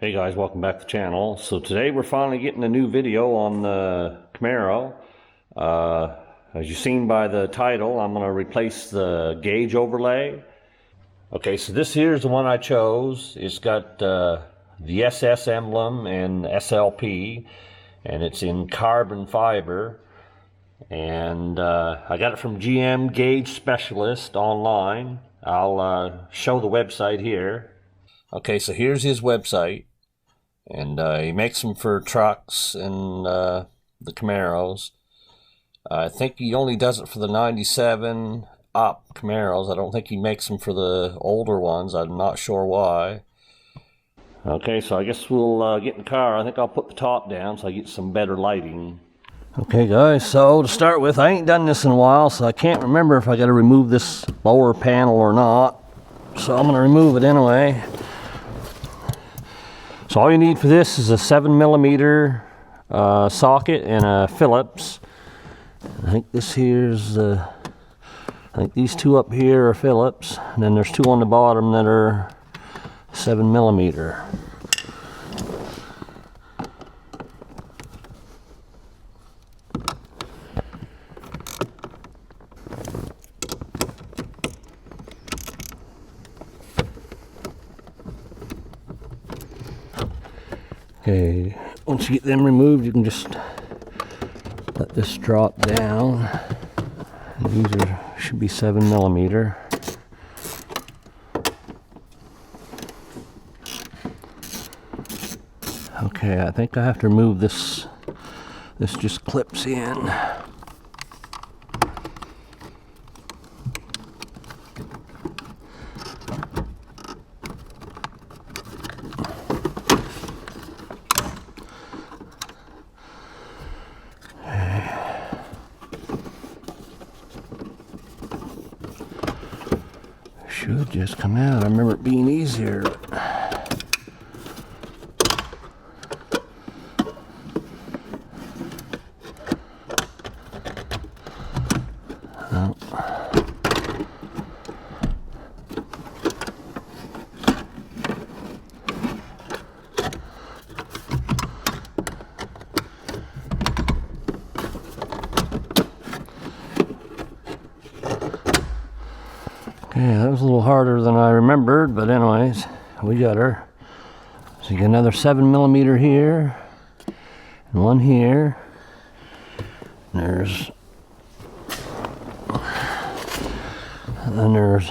Hey guys, welcome back to the channel. So today we're finally getting a new video on the Camaro. As you've seen by the title, I'm going to replace the gauge overlay. Okay, so this here is the one I chose. It's got the SS emblem and SLP, and it's in carbon fiber. And I got it from GM Gauge Specialist online. I'll show the website here. Okay, so here's his website. And he makes them for trucks and the Camaros. I think he only does it for the 97 up Camaros. I don't think he makes them for the older ones. I'm not sure why. Okay, so I guess we'll get in the car. I think I'll put the top down so I get some better lighting. Okay guys, so to start with, I ain't done this in a while, so I can't remember if I got to remove this lower panel or not. So I'm going to remove it anyway. So all you need for this is a 7mm socket and a Phillips. I think this here's I think these two up here are Phillips, and then there's two on the bottom that are 7mm. Okay, once you get them removed, you can just let this drop down. And these should be 7mm. Okay, I think I have to remove this. This just clips in. Should just come out. I remember it being easier. Oh. Okay, that was a little harder than I remembered, but anyways, we got her. So you get another 7mm here, and one here. And then there's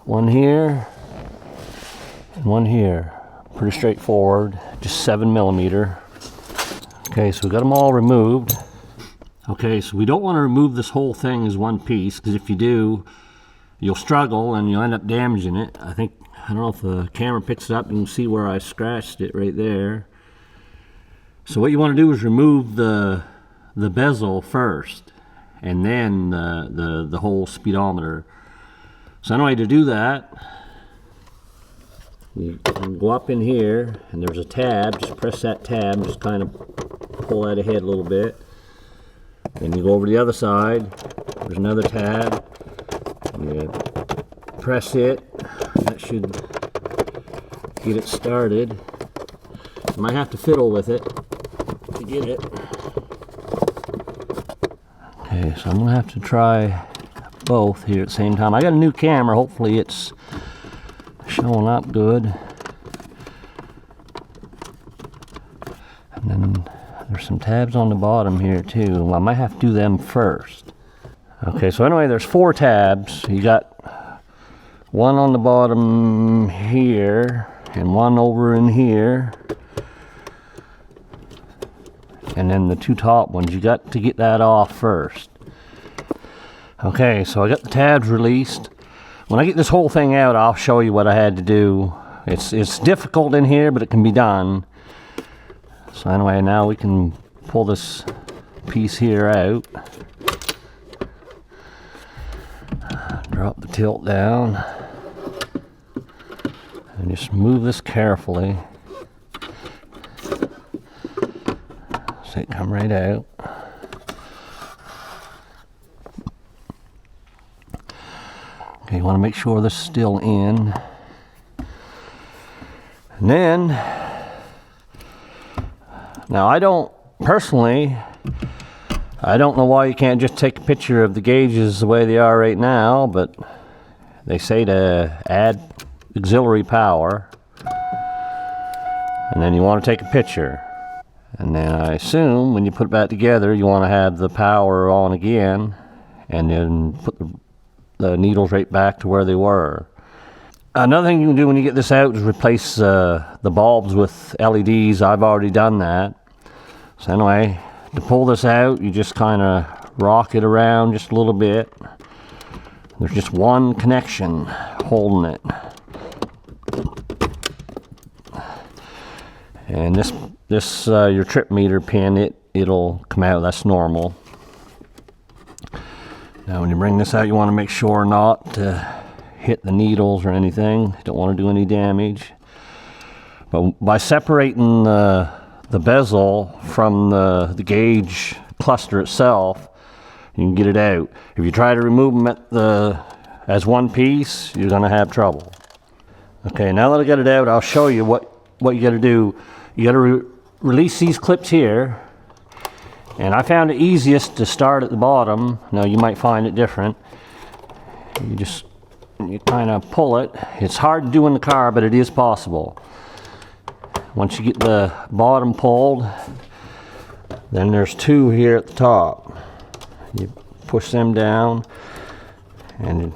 one here, and one here. Pretty straightforward, just 7mm. Okay, so we got them all removed. Okay, so we don't want to remove this whole thing as one piece, because if you do, you'll struggle and you'll end up damaging it. I don't know if the camera picks it up. You can see where I scratched it right there. So what you want to do is remove the bezel first, and then the whole speedometer. So anyway, to do that, you can go up in here, and there's a tab. Just press that tab, just kind of pull that ahead a little bit. Then you go over to the other side, there's another tab, you press it, that should get it started. You might have to fiddle with it to get it. Okay, so I'm going to have to try both here at the same time. I got a new camera, hopefully it's showing up good. And then there's some tabs on the bottom here too. I might have to do them first. Okay, so anyway, there's 4 tabs. You got one on the bottom here, and one over in here, and then the 2 top ones. You got to get that off first. Okay, so I got the tabs released. When I get this whole thing out, I'll show you what I had to do. It's difficult in here, but it can be done. So anyway, now we can pull this piece here out. Drop the tilt down. And just move this carefully. So it come right out. Okay, you want to make sure this is still in. And then, now I don't know why you can't just take a picture of the gauges the way they are right now, but they say to add auxiliary power, and then you want to take a picture. And then I assume when you put it back together, you want to have the power on again, and then put the needles right back to where they were. Another thing you can do when you get this out is replace the bulbs with LEDs. I've already done that. So anyway, to pull this out, you just kind of rock it around just a little bit. There's just one connection holding it. And this your trip meter pin, it'll come out. That's normal. Now when you bring this out, you want to make sure not to hit the needles or anything. You don't want to do any damage. But by separating the bezel from the gauge cluster itself, you can get it out. If you try to remove them as one piece, you're going to have trouble. Okay, now that I got it out, I'll show you what you got to do. You got to release these clips here, and I found it easiest to start at the bottom. Now you might find it different. You kind of pull it. It's hard to do in the car, but it is possible. Once you get the bottom pulled, then there's two here at the top. You push them down, and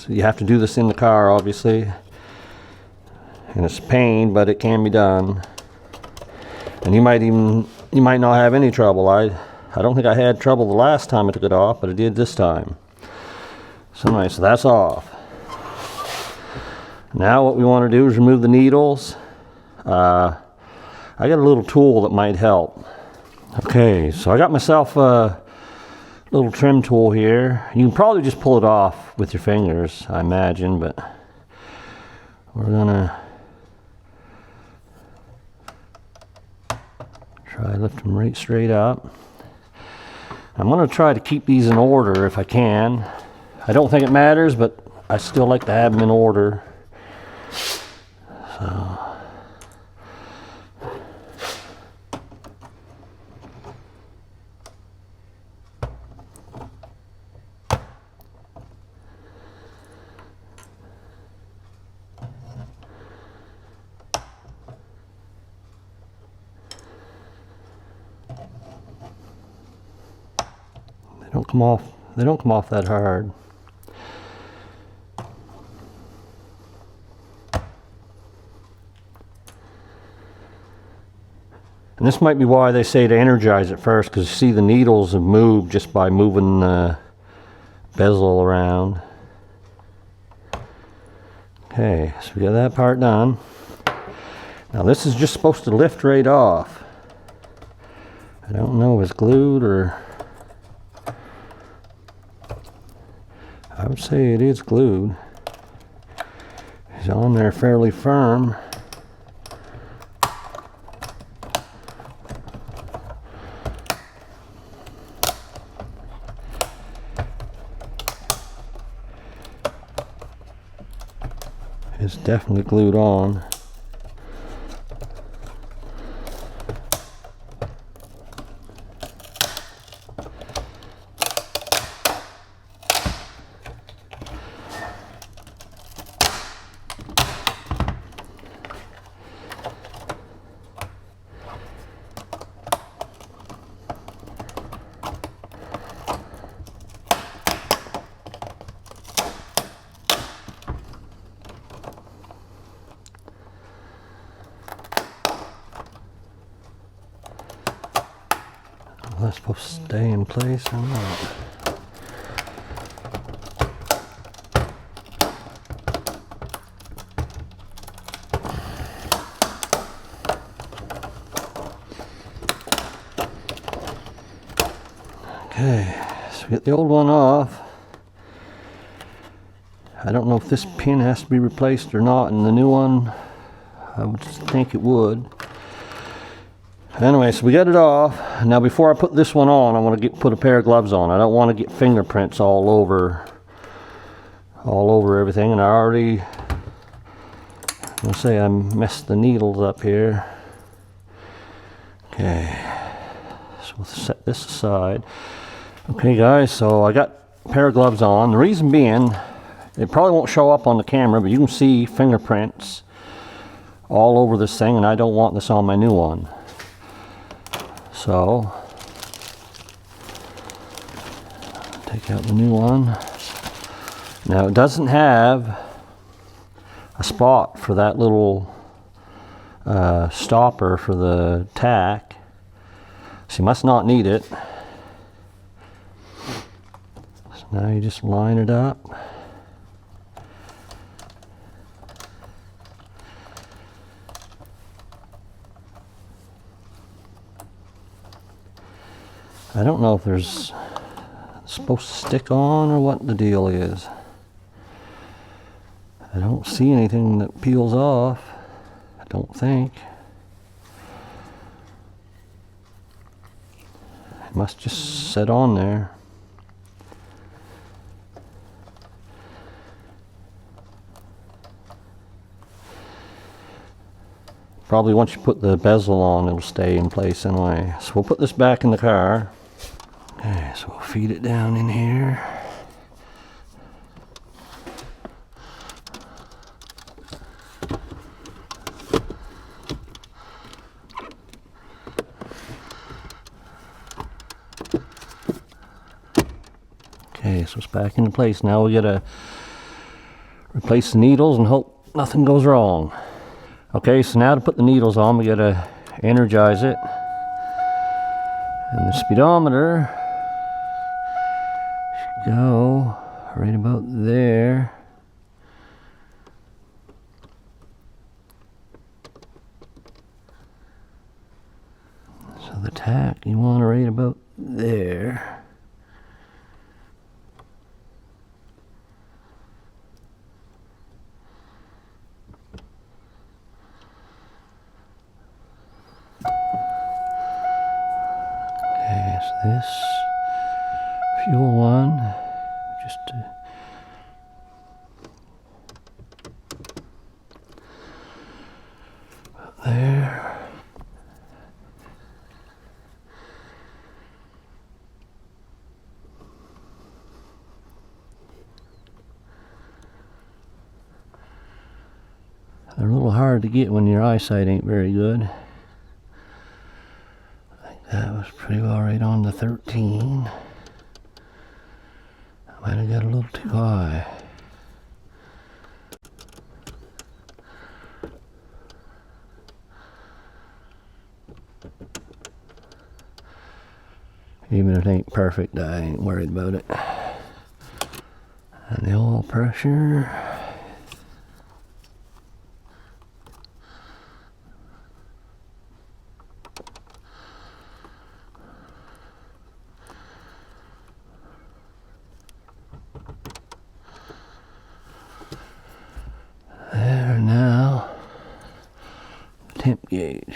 you have to do this in the car, obviously. And it's a pain, but it can be done. And you might not have any trouble. I don't think I had trouble the last time I took it off, but I did this time. So anyway, so that's off. Now what we want to do is remove the needles. I got a little tool that might help. Okay, so I got myself a little trim tool here. You can probably just pull it off with your fingers, I imagine, but we're gonna try to lift them right straight up. I'm gonna try to keep these in order if I can. I don't think it matters, but I still like to have them in order. So. They don't come off that hard. And this might be why they say to energize it first, because you see the needles have moved just by moving the bezel around. Okay, so we got that part done. Now this is just supposed to lift right off. I don't know if it's glued or... I would say it is glued. It's on there fairly firm. It's definitely glued on. That's supposed to stay in place or not. Okay, so we get the old one off. I don't know if this pin has to be replaced or not, and the new one, I would think it would. Anyway, so we got it off. Now before I put this one on, I want to put a pair of gloves on. I don't want to get fingerprints all over everything, and I already I'll say I messed the needles up here. Okay, so we'll set this aside. Okay guys, so I got a pair of gloves on. The reason being, it probably won't show up on the camera, but you can see fingerprints all over this thing, and I don't want this on my new one. So, take out the new one. Now it doesn't have a spot for that little stopper for the tack, so you must not need it. So now you just line it up. I don't know if there's supposed to stick on or what the deal is. I don't see anything that peels off, I don't think. It must just sit on there. Probably once you put the bezel on, it'll stay in place anyway. So we'll put this back in the car. Okay, so we'll feed it down in here. Okay, so it's back into place. Now we gotta replace the needles and hope nothing goes wrong. Okay, so now to put the needles on, we gotta energize it. And the speedometer should go right about there. So the tack, you want it right about there. This fuel one, just there. They're a little hard to get when your eyesight ain't very good. That was pretty well right on the 13. I might have got a little too high. Even if it ain't perfect, I ain't worried about it. And the oil pressure. There now, temp gauge.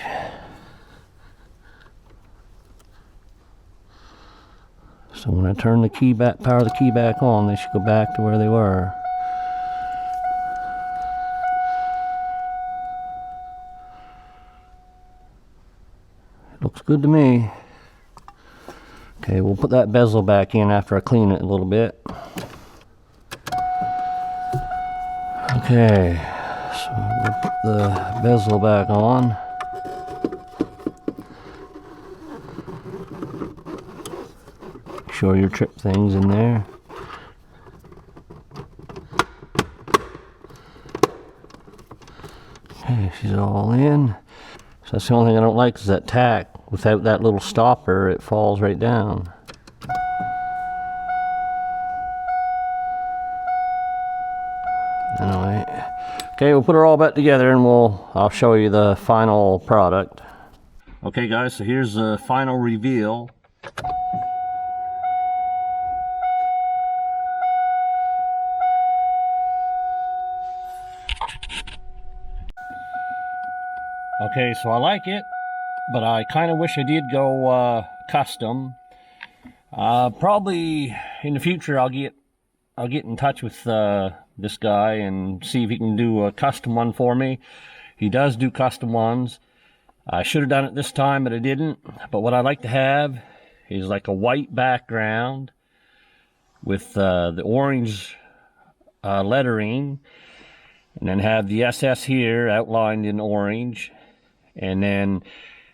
So when I turn the key back, power the key back on, they should go back to where they were. It looks good to me. Okay, we'll put that bezel back in after I clean it a little bit. Okay, so we'll put the bezel back on. Make sure your trip thing's in there. Okay, she's all in. So that's the only thing I don't like is that tack. Without that little stopper, it falls right down. Anyway, okay, we'll put her all back together and I'll show you the final product. Okay guys, so here's the final reveal. Okay, so I like it, but I kind of wish I did go custom. Probably in the future I'll get I'll get in touch with this guy and see if he can do a custom one for me. He does do custom ones. I should have done it this time, but I didn't. But what I'd like to have is like a white background with the orange lettering, and then have the SS here outlined in orange, and then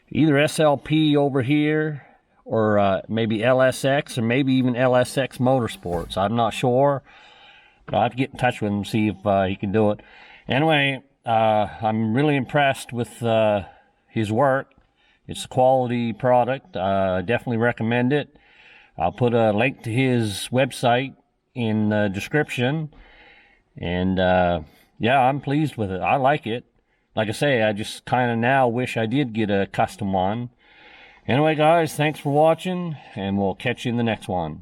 either SLP over here, or maybe LSx, or maybe even LSx Motorsports. I'm not sure, but I'll have to get in touch with him and see if he can do it. Anyway, I'm really impressed with his work. It's a quality product. I definitely recommend it. I'll put a link to his website in the description. And yeah, I'm pleased with it. I like it. Like I say, I just kind of now wish I did get a custom one. Anyway, guys, thanks for watching, and we'll catch you in the next one.